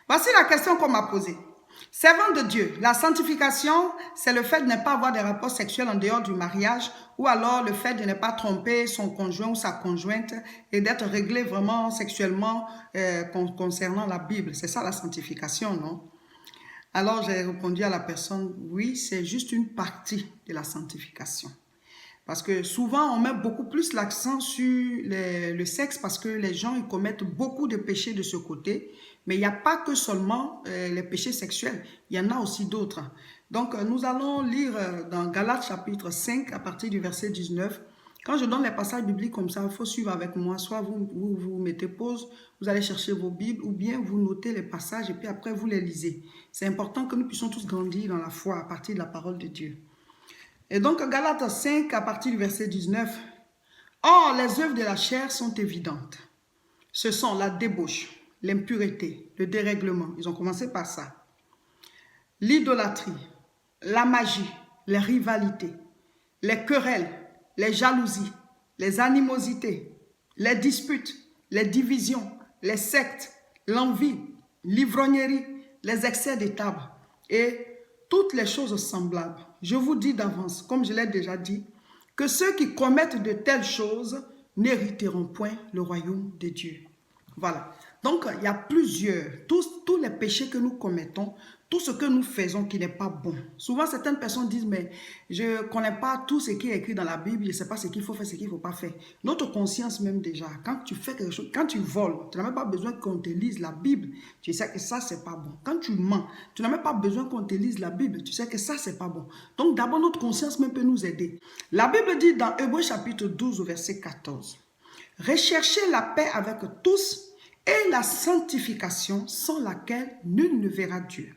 Voici la question qu'on m'a posée. Servant de Dieu, la sanctification, c'est le fait de ne pas avoir des rapports sexuels en dehors du mariage ou alors le fait de ne pas tromper son conjoint ou sa conjointe et d'être réglé vraiment sexuellement concernant la Bible. C'est ça la sanctification, non? Alors j'ai répondu à la personne, oui, c'est juste une partie de la sanctification. Parce que souvent, on met beaucoup plus l'accent sur le sexe parce que les gens ils commettent beaucoup de péchés de ce côté. Mais il n'y a pas que seulement les péchés sexuels, il y en a aussi d'autres. Donc, nous allons lire dans Galates chapitre 5 à partir du verset 19. Quand je donne les passages bibliques comme ça, il faut suivre avec moi. Soit vous mettez pause, vous allez chercher vos Bibles ou bien vous notez les passages et puis après vous les lisez. C'est important que nous puissions tous grandir dans la foi à partir de la parole de Dieu. Et donc, Galates 5, à partir du verset 19. Or, les œuvres de la chair sont évidentes. Ce sont la débauche, l'impureté, le dérèglement. Ils ont commencé par ça. L'idolâtrie, la magie, les rivalités, les querelles, les jalousies, les animosités, les disputes, les divisions, les sectes, l'envie, l'ivrognerie, les excès de table et toutes les choses semblables. Je vous dis d'avance, comme je l'ai déjà dit, que ceux qui commettent de telles choses n'hériteront point le royaume de Dieu. Voilà. Donc, il y a plusieurs, tous les péchés que nous commettons, tout ce que nous faisons qui n'est pas bon. Souvent, certaines personnes disent, mais je ne connais pas tout ce qui est écrit dans la Bible, je ne sais pas ce qu'il faut faire, ce qu'il ne faut pas faire. Notre conscience même déjà, quand tu fais quelque chose, quand tu voles, tu n'as même pas besoin qu'on te lise la Bible, tu sais que ça, c'est pas bon. Quand tu mens, tu n'as même pas besoin qu'on te lise la Bible, tu sais que ça, c'est pas bon. Donc, d'abord, notre conscience même peut nous aider. La Bible dit dans Hébreux chapitre 12 au verset 14, « Recherchez la paix avec tous et la sanctification sans laquelle nul ne verra Dieu. »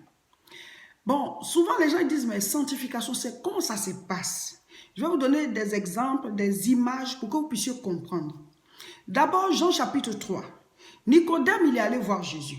Bon, souvent les gens disent, mais sanctification, c'est comment ça se passe? Je vais vous donner des exemples, des images pour que vous puissiez comprendre. D'abord, Jean chapitre 3. Nicodème, il est allé voir Jésus.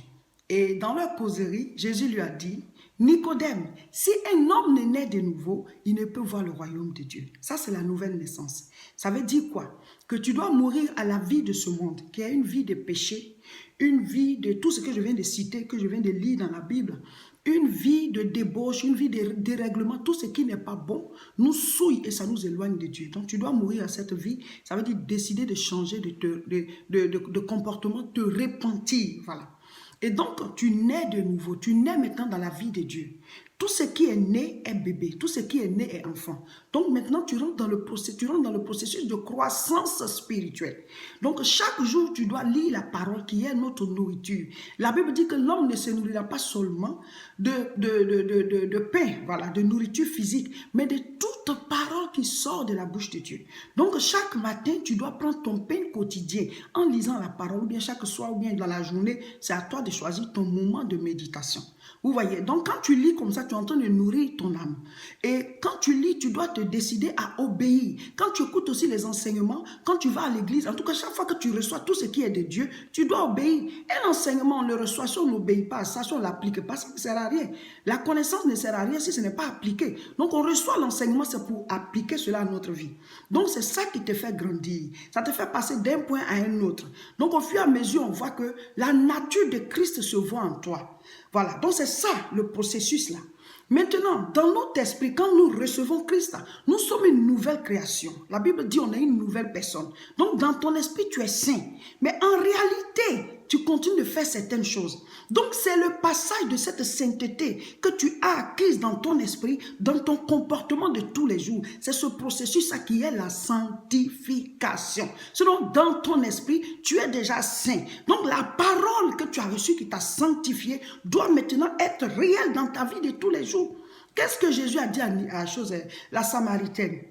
Et dans leur causerie, Jésus lui a dit, Nicodème, si un homme n'est né de nouveau, il ne peut voir le royaume de Dieu. Ça, c'est la nouvelle naissance. Ça veut dire quoi? Que tu dois mourir à la vie de ce monde, qui est une vie de péché, une vie de tout ce que je viens de citer, que je viens de lire dans la Bible, une vie de débauche, une vie de dérèglement, tout ce qui n'est pas bon, nous souille et ça nous éloigne de Dieu. Donc tu dois mourir à cette vie, ça veut dire décider de changer de comportement, te repentir, voilà. Et donc, tu nais de nouveau, tu nais maintenant dans la vie de Dieu. Tout ce qui est né est bébé, tout ce qui est né est enfant. Donc maintenant, tu rentres dans le processus de croissance spirituelle. Donc chaque jour, tu dois lire la parole qui est notre nourriture. La Bible dit que l'homme ne se nourrira pas seulement de pain, voilà, de nourriture physique, mais de toute parole qui sort de la bouche de Dieu. Donc chaque matin, tu dois prendre ton pain quotidien en lisant la parole, ou bien chaque soir, ou bien dans la journée, c'est à toi de choisir ton moment de méditation. Vous voyez, donc quand tu lis comme ça, tu es en train de nourrir ton âme. Et quand tu lis, tu dois te décider à obéir. Quand tu écoutes aussi les enseignements, quand tu vas à l'église, en tout cas, chaque fois que tu reçois tout ce qui est de Dieu, tu dois obéir. Et l'enseignement, on le reçoit, si on n'obéit pas à ça, si on ne l'applique pas, ça ne sert à rien. La connaissance ne sert à rien si ce n'est pas appliqué. Donc, on reçoit l'enseignement, c'est pour appliquer cela à notre vie. Donc, c'est ça qui te fait grandir. Ça te fait passer d'un point à un autre. Donc, au fur et à mesure, on voit que la nature de Christ se voit en toi. Voilà, donc c'est ça le processus là. Maintenant, dans notre esprit, quand nous recevons Christ, nous sommes une nouvelle création. La Bible dit on est une nouvelle personne. Donc dans ton esprit, tu es saint. Mais en réalité, tu continues de faire certaines choses. Donc c'est le passage de cette sainteté que tu as acquise dans ton esprit, dans ton comportement de tous les jours. C'est ce processus qui est la sanctification. Sinon, dans ton esprit, tu es déjà saint. Donc la parole que tu as reçue qui t'a sanctifié doit maintenant être réelle dans ta vie de tous les jours. Qu'est-ce que Jésus a dit à la Samaritaine?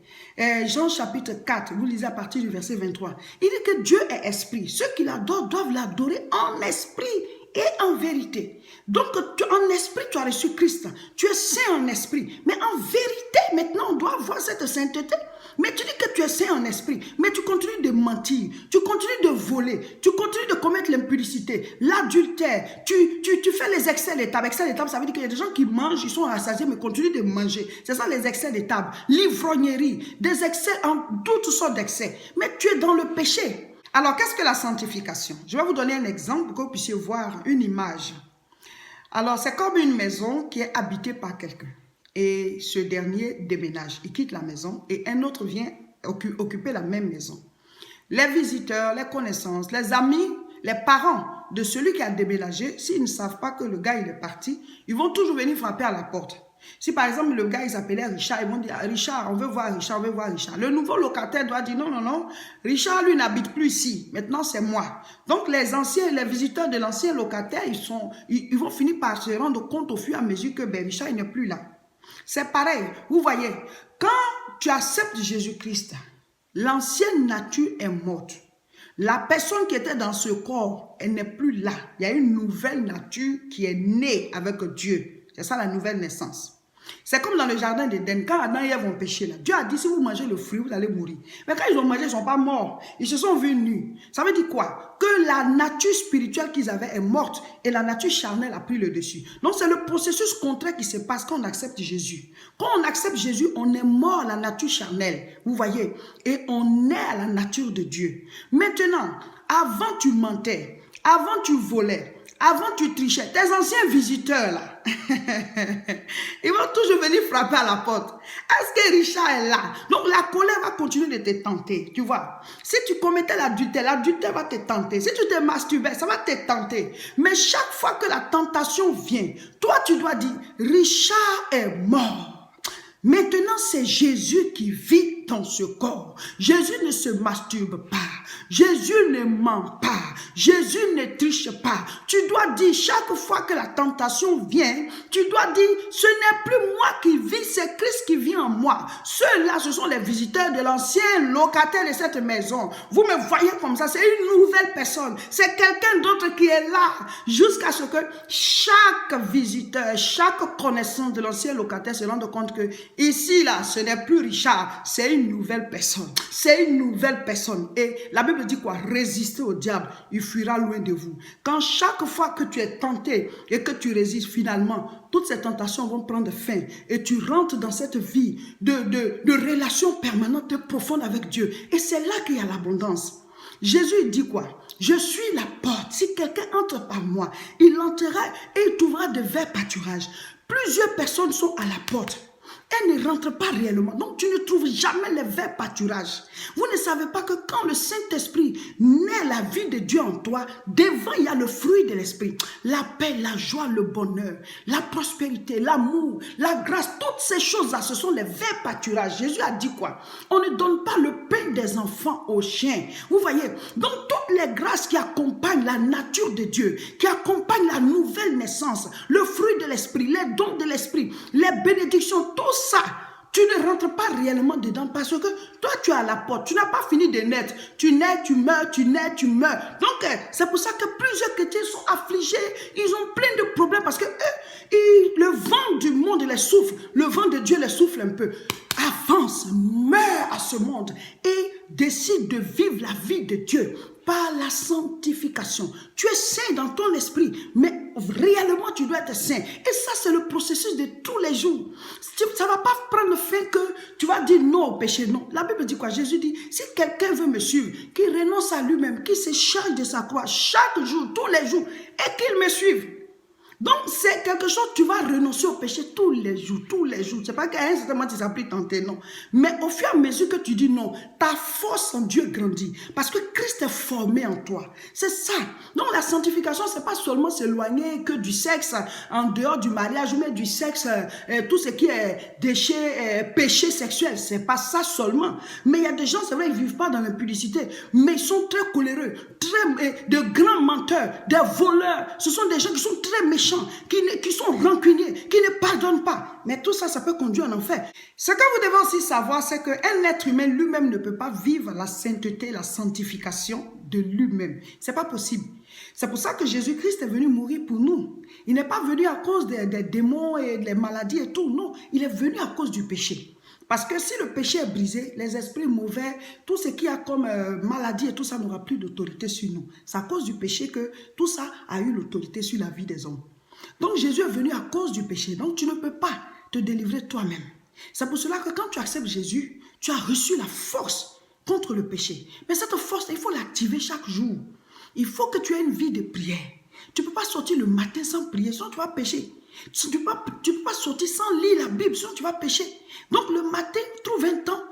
Jean chapitre 4, vous lisez à partir du verset 23. Il dit que Dieu est esprit. Ceux qui l'adorent doivent l'adorer en esprit et en vérité. Donc, en esprit, tu as reçu Christ. Tu es saint en esprit. Mais en vérité, maintenant, on doit avoir cette sainteté. Mais tu dis que tu es saint en esprit. Mais tu continues de mentir. Tu continues de voler. Tu continues de commettre l'impudicité, l'adultère. Tu fais les excès de table. Excès de table, ça veut dire qu'il y a des gens qui mangent, ils sont rassasiés, mais continuent de manger. C'est ça les excès de table. L'ivrognerie, des excès, en toutes sortes d'excès. Mais tu es dans le péché. Alors, qu'est-ce que la sanctification? Je vais vous donner un exemple pour que vous puissiez voir une image. Alors, c'est comme une maison qui est habitée par quelqu'un. Et ce dernier déménage, il quitte la maison et un autre vient occuper la même maison. Les visiteurs, les connaissances, les amis, les parents de celui qui a déménagé, s'ils ne savent pas que le gars il est parti, ils vont toujours venir frapper à la porte. Si par exemple le gars il s'appelait Richard, ils vont dire Richard, on veut voir Richard, on veut voir Richard. Le nouveau locataire doit dire non, non, non, Richard lui n'habite plus ici, maintenant c'est moi. Donc les anciens, les visiteurs de l'ancien locataire, ils vont finir par se rendre compte au fur et à mesure que ben, Richard il n'est plus là. C'est pareil, vous voyez, quand tu acceptes Jésus-Christ, l'ancienne nature est morte. La personne qui était dans ce corps, elle n'est plus là. Il y a une nouvelle nature qui est née avec Dieu. C'est ça la nouvelle naissance. C'est comme dans le jardin d'Éden, quand Adam et Ève ont péché là. Dieu a dit, si vous mangez le fruit, vous allez mourir. Mais quand ils ont mangé, ils ne sont pas morts. Ils se sont vus nus. Ça veut dire quoi? Que la nature spirituelle qu'ils avaient est morte et la nature charnelle a pris le dessus. Donc c'est le processus contraire qui se passe quand on accepte Jésus. Quand on accepte Jésus, on est mort à la nature charnelle. Vous voyez? Et on est à la nature de Dieu. Maintenant, avant tu mentais, avant tu volais, avant tu trichais, tes anciens visiteurs là, ils vont toujours venir frapper à la porte. Est-ce que Richard est là? Donc la colère va continuer de te tenter, tu vois. Si tu commettais l'adultère, l'adultère va te tenter. Si tu te masturbais, ça va te tenter. Mais chaque fois que la tentation vient, toi tu dois dire, Richard est mort. Maintenant, c'est Jésus qui vit dans ce corps. Jésus ne se masturbe pas. Jésus ne ment pas. Jésus ne triche pas. Tu dois dire, chaque fois que la tentation vient, tu dois dire, ce n'est plus moi qui vis, c'est Christ qui vit en moi. Ceux-là, ce sont les visiteurs de l'ancien locataire de cette maison. Vous me voyez comme ça, c'est une nouvelle personne. C'est quelqu'un d'autre qui est là. Jusqu'à ce que chaque visiteur, chaque connaissance de l'ancien locataire se rende compte que ici, là, ce n'est plus Richard, c'est une nouvelle personne. C'est une nouvelle personne. Et la Bible dit quoi? Résister au diable, il fuira loin de vous. Quand chaque fois que tu es tenté et que tu résistes, finalement, toutes ces tentations vont prendre fin. Et tu rentres dans cette vie de relation permanente et profonde avec Dieu. Et c'est là qu'il y a l'abondance. Jésus il dit quoi? Je suis la porte. Si quelqu'un entre par moi, il entrera et il trouvera de verts pâturages. Plusieurs personnes sont à la porte. Elles ne rentrent pas réellement. Donc, tu ne trouves jamais les verts pâturages. Vous ne savez pas que quand le Saint-Esprit naît la vie de Dieu en toi, devant, il y a le fruit de l'Esprit. La paix, la joie, le bonheur, la prospérité, l'amour, la grâce, toutes ces choses-là, ce sont les verts pâturages. Jésus a dit quoi? On ne donne pas le pain des enfants aux chiens. Vous voyez? Donc, toutes les grâces qui accompagnent la nature de Dieu, qui accompagnent la nouvelle naissance, le fruit de l'Esprit, les dons de l'Esprit, les bénédictions, tout ça, tu ne rentres pas réellement dedans parce que toi, tu es à la porte. Tu n'as pas fini de naître. Tu nais, tu meurs, tu nais, tu meurs. Donc, c'est pour ça que plusieurs chrétiens sont affligés. Ils ont plein de problèmes parce que le vent du monde les souffle. Le vent de Dieu les souffle un peu. Avance, meurs à ce monde et décide de vivre la vie de Dieu par la sanctification. Tu es saint dans ton esprit, mais réellement tu dois être saint. Et ça, c'est le processus de tous les jours. Ça ne va pas prendre fin que tu vas dire non au péché. Non. La Bible dit quoi? Jésus dit, si quelqu'un veut me suivre, qu'il renonce à lui-même, qu'il se charge de sa croix chaque jour, tous les jours, et qu'il me suive. Donc, c'est quelque chose, tu vas renoncer au péché tous les jours, tous les jours. C'est pas qu'à un certain moment, tu s'appliques tenter, non. Mais au fur et à mesure que tu dis non, ta force en Dieu grandit. Parce que Christ est formé en toi. C'est ça. Donc, la sanctification, c'est pas seulement s'éloigner que du sexe en dehors du mariage, mais du sexe, tout ce qui est déchet, péché sexuel. C'est pas ça seulement. Mais il y a des gens, c'est vrai, ils vivent pas dans l'impudicité, mais ils sont très coléreux, de grands menteurs, des voleurs. Ce sont des gens qui sont très méchants, qui sont rancuniers, qui ne pardonnent pas. Mais tout ça, ça peut conduire en enfer. Ce que vous devez aussi savoir, c'est qu'un être humain lui-même ne peut pas vivre la sainteté, la sanctification de lui-même. C'est pas possible. C'est pour ça que Jésus-Christ est venu mourir pour nous. Il n'est pas venu à cause des démons et des maladies et tout. Non, il est venu à cause du péché. Parce que si le péché est brisé, les esprits mauvais, tout ce qui a comme maladie et tout ça n'aura plus d'autorité sur nous. C'est à cause du péché que tout ça a eu l'autorité sur la vie des hommes. Donc Jésus est venu à cause du péché. Donc tu ne peux pas te délivrer toi-même. C'est pour cela que quand tu acceptes Jésus, tu as reçu la force contre le péché. Mais cette force, il faut l'activer chaque jour. Il faut que tu aies une vie de prière. Tu ne peux pas sortir le matin sans prier, sinon tu vas pécher. Tu ne peux pas sortir sans lire la Bible, sinon tu vas pécher. Donc le matin, trouve un temps.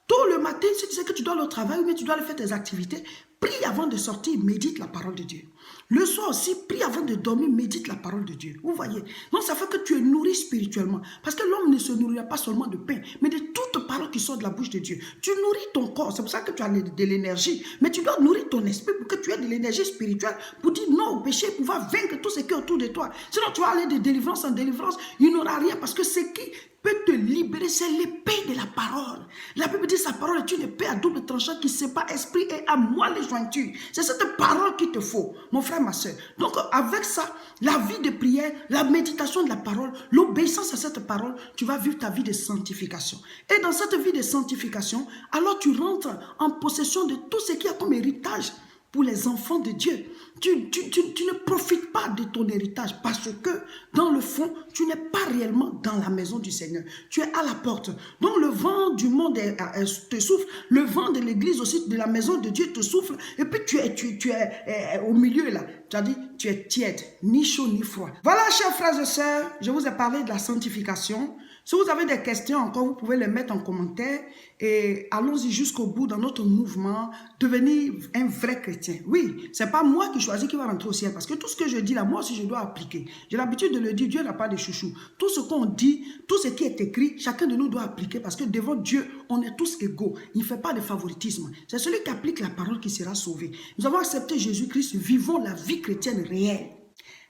Tôt le matin, si tu sais que tu dois aller au travail ou bien tu dois aller faire tes activités, prie avant de sortir, médite la parole de Dieu. Le soir aussi, prie avant de dormir, médite la parole de Dieu. Vous voyez? Donc ça fait que tu es nourri spirituellement. Parce que l'homme ne se nourrit pas seulement de pain, mais de toute parole qui sort de la bouche de Dieu. Tu nourris ton corps, c'est pour ça que tu as de l'énergie. Mais tu dois nourrir ton esprit pour que tu aies de l'énergie spirituelle, pour dire non au péché, pour pouvoir vaincre tout ce qui est autour de toi. Sinon tu vas aller de délivrance en délivrance, il n'y aura rien. Parce que ce qui peut te libérer, c'est l'épée de la parole. La Bible dit sa parole est une épée à double tranchant qui sépare esprit et âme, moi les jointures. C'est cette parole qu'il te faut, mon frère, ma soeur. Donc avec ça, la vie de prière, la méditation de la parole, l'obéissance à cette parole, tu vas vivre ta vie de sanctification. Et dans cette vie de sanctification, alors tu rentres en possession de tout ce qu'il y a comme héritage pour les enfants de Dieu. Tu ne profites pas de ton héritage parce que dans le fond, tu n'es pas réellement dans la maison du Seigneur. Tu es à la porte. Donc le vent du monde te souffle, le vent de l'église aussi, de la maison de Dieu te souffle, et puis tu es au milieu là. Tu as dit, tu es tiède, ni chaud ni froid. Voilà, chers frères et sœurs, je vous ai parlé de la sanctification. Si vous avez des questions encore, vous pouvez les mettre en commentaire et allons-y jusqu'au bout dans notre mouvement, devenir un vrai chrétien. Oui, ce n'est pas moi qui choisis qui va rentrer au ciel parce que tout ce que je dis là, moi aussi je dois appliquer. J'ai l'habitude de le dire, Dieu n'a pas de chouchou. Tout ce qu'on dit, tout ce qui est écrit, chacun de nous doit appliquer parce que devant Dieu, on est tous égaux. Il ne fait pas de favoritisme. C'est celui qui applique la parole qui sera sauvé. Nous avons accepté Jésus-Christ, vivons la vie chrétienne réelle.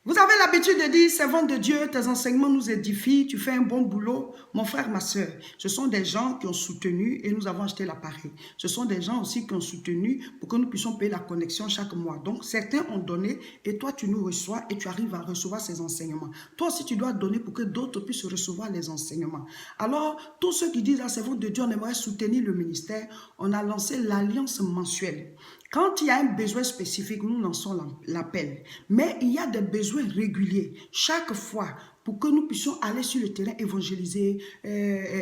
Vous avez l'habitude de dire, servant de Dieu, tes enseignements nous édifient, tu fais un bon boulot. Mon frère, ma soeur, ce sont des gens qui ont soutenu et nous avons acheté l'appareil. Ce sont des gens aussi qui ont soutenu pour que nous puissions payer la connexion chaque mois. Donc, certains ont donné et toi, tu nous reçois et tu arrives à recevoir ces enseignements. Toi aussi, tu dois donner pour que d'autres puissent recevoir les enseignements. Alors, tous ceux qui disent, servant de Dieu, on aimerait soutenir le ministère, on a lancé l'alliance mensuelle. Quand il y a un besoin spécifique, nous lançons l'appel. Mais il y a des besoins réguliers. Chaque fois, pour que nous puissions aller sur le terrain, évangéliser,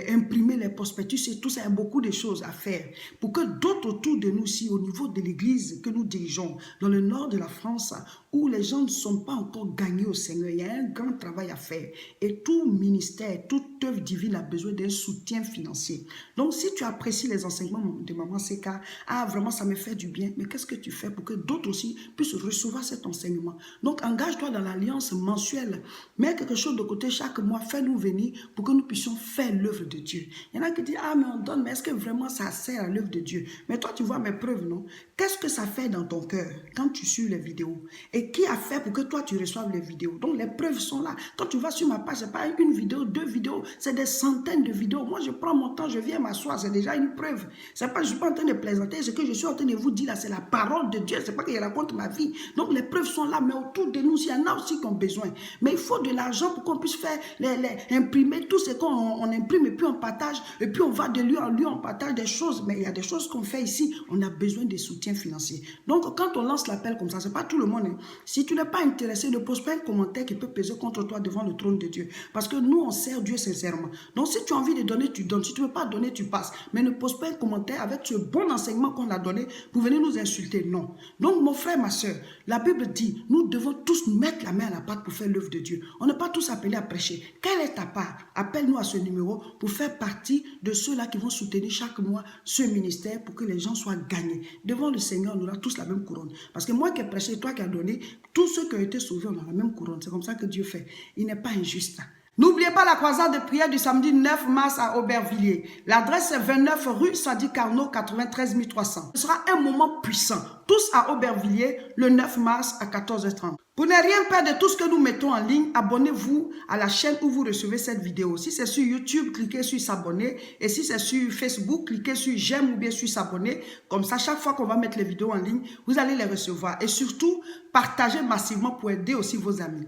imprimer les prospectus et tout ça, il y a beaucoup de choses à faire. Pour que d'autres autour de nous, aussi, au niveau de l'église que nous dirigeons, dans le nord de la France, où les gens ne sont pas encore gagnés au Seigneur, il y a un grand travail à faire. Et tout ministère, toute œuvre divine a besoin d'un soutien financier. Donc, si tu apprécies les enseignements de Maman Seka, vraiment, ça me fait du bien, mais qu'est-ce que tu fais pour que d'autres aussi puissent recevoir cet enseignement? Donc, engage-toi dans l'alliance mensuelle. Mets quelque chose de côté chaque mois, fais-nous venir pour que nous puissions faire l'œuvre de Dieu. Il y en a qui disent, mais on donne, mais est-ce que vraiment ça sert à l'œuvre de Dieu? Mais toi, tu vois mes preuves, non? Qu'est-ce que ça fait dans ton cœur quand tu suis les vidéos? Et qui a fait pour que toi, tu reçoives les vidéos? Donc, les preuves sont là. Quand tu vas sur ma page, ce n'est pas une vidéo, 2 vidéos, c'est des centaines de vidéos. Moi, je prends mon temps, je viens m'asseoir, c'est déjà une preuve. C'est pas, je ne suis pas en train de plaisanter, ce que je suis en train de vous dire là, c'est la parole de Dieu, c'est pas que je raconte ma vie. Donc, les preuves sont là, mais autour de nous, il y en a aussi qui ont besoin. Mais il faut de l'argent pour qu'on puisse faire, imprimer tout ce qu'on imprime et puis on partage, et puis on va de lieu en lieu, on partage des choses. Mais il y a des choses qu'on fait ici, on a besoin de soutien financier. Donc, quand on lance l'appel comme ça, c'est pas tout le monde. Hein. Si tu n'es pas intéressé, ne pose pas un commentaire qui peut peser contre toi devant le trône de Dieu. Parce que nous, on sert Dieu sincèrement. Donc, si tu as envie de donner, tu donnes. Si tu ne veux pas donner, tu passes. Mais ne pose pas un commentaire avec ce bon enseignement qu'on a donné pour venir nous insulter. Non. Donc, mon frère, ma soeur, la Bible dit, nous devons tous nous mettre la main à la pâte pour faire l'œuvre de Dieu. On n'est pas tous appelés à prêcher. Quelle est ta part? Appelle-nous à ce numéro pour faire partie de ceux-là qui vont soutenir chaque mois ce ministère pour que les gens soient gagnés. Devant le Seigneur, on aura tous la même couronne. Parce que moi qui ai prêché, toi qui as donné, tous ceux qui ont été sauvés, on a la même couronne. C'est comme ça que Dieu fait. Il n'est pas injuste. N'oubliez pas la croisade de prière du samedi 9 mars à Aubervilliers. L'adresse est 29 rue Sadi Carnot, 93 300. Ce sera un moment puissant. Tous à Aubervilliers, le 9 mars à 14h30. Pour ne rien perdre de tout ce que nous mettons en ligne, abonnez-vous à la chaîne où vous recevez cette vidéo. Si c'est sur YouTube, cliquez sur s'abonner. Et si c'est sur Facebook, cliquez sur j'aime ou bien sur s'abonner. Comme ça, chaque fois qu'on va mettre les vidéos en ligne, vous allez les recevoir. Et surtout, partagez massivement pour aider aussi vos amis.